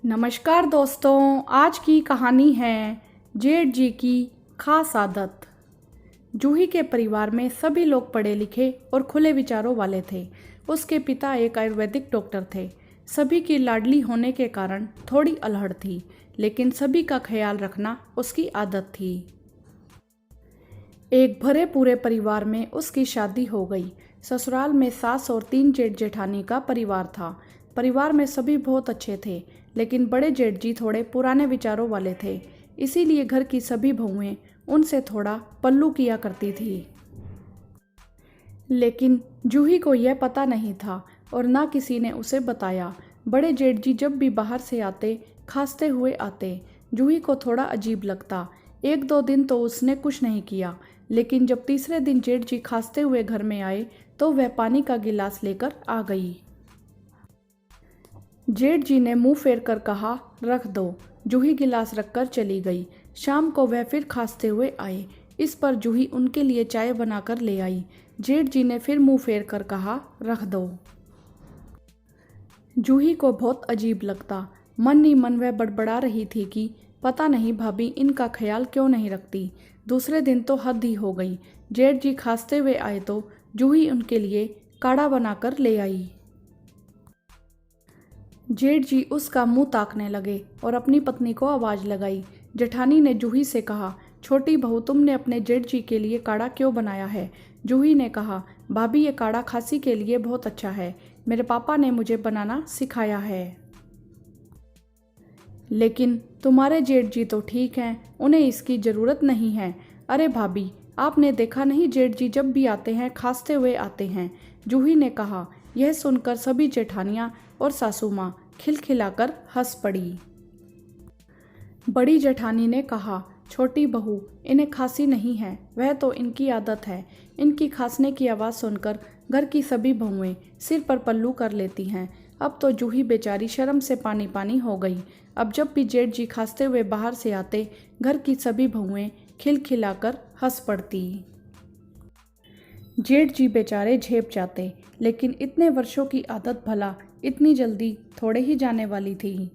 नमस्कार दोस्तों, आज की कहानी है जेठ जी की खास आदत। जूही के परिवार में सभी लोग पढ़े लिखे और खुले विचारों वाले थे। उसके पिता एक आयुर्वेदिक डॉक्टर थे। सभी की लाडली होने के कारण थोड़ी अल्हड़ थी, लेकिन सभी का ख्याल रखना उसकी आदत थी। एक भरे पूरे परिवार में उसकी शादी हो गई। ससुराल में सास और 3 जेठ जेठानी का परिवार था। परिवार में सभी बहुत अच्छे थे, लेकिन बड़े जेठ जी थोड़े पुराने विचारों वाले थे। इसीलिए घर की सभी बहुएं उनसे थोड़ा पल्लू किया करती थी। लेकिन जूही को यह पता नहीं था और ना किसी ने उसे बताया। बड़े जेठ जी जब भी बाहर से आते, खांसते हुए आते। जूही को थोड़ा अजीब लगता। 1-2 दिन तो उसने कुछ नहीं किया, लेकिन जब तीसरे दिन जेठ जी खांसते हुए घर में आए तो वह पानी का गिलास लेकर आ गई। जेठ जी ने मुंह फेर कर कहा, रख दो। जूही गिलास रखकर चली गई। शाम को वह फिर खांसते हुए आए। इस पर जूही उनके लिए चाय बनाकर ले आई। जेठ जी ने फिर मुंह फेर कर कहा, रख दो। जूही को बहुत अजीब लगता। मन ही मन वह बड़बड़ा रही थी कि पता नहीं भाभी इनका ख्याल क्यों नहीं रखती। दूसरे दिन तो हद ही हो गई। जेठ जी खांसते हुए आए तो जूही उनके लिए काढ़ा बनाकर ले आई। जेठ जी उसका मुंह ताकने लगे और अपनी पत्नी को आवाज लगाई। जेठानी ने जूही से कहा, छोटी बहू तुमने अपने जेठ जी के लिए काढ़ा क्यों बनाया है? जूही ने कहा, भाभी ये काढ़ा खांसी के लिए बहुत अच्छा है। मेरे पापा ने मुझे बनाना सिखाया है। लेकिन तुम्हारे जेठ जी तो ठीक हैं, उन्हें इसकी ज़रूरत नहीं है। अरे भाभी, आपने देखा नहीं जेठ जी जब भी आते हैं खांसते हुए आते हैं। जूही ने कहा। यह सुनकर सभी जेठानियाँ और सासू माँ खिलखिलाकर हंस पड़ी। बड़ी जेठानी ने कहा, छोटी बहू इन्हें खांसी नहीं है, वह तो इनकी आदत है। इनकी खांसने की आवाज़ सुनकर घर की सभी बहुएं सिर पर पल्लू कर लेती हैं। अब तो जूही बेचारी शर्म से पानी पानी हो गई। अब जब भी जेठ जी खांसते हुए बाहर से आते, घर की सभी बहुएं खिलखिलाकर हंस पड़ती। जेठ जी बेचारे झेप जाते, लेकिन इतने वर्षों की आदत भला इतनी जल्दी थोड़े ही जाने वाली थी।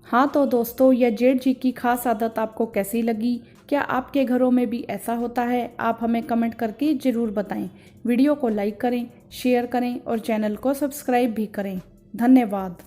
हाँ तो दोस्तों, यह जेठ जी की खास आदत आपको कैसी लगी? क्या आपके घरों में भी ऐसा होता है? आप हमें कमेंट करके ज़रूर बताएं। वीडियो को लाइक करें, शेयर करें और चैनल को सब्सक्राइब भी करें। धन्यवाद।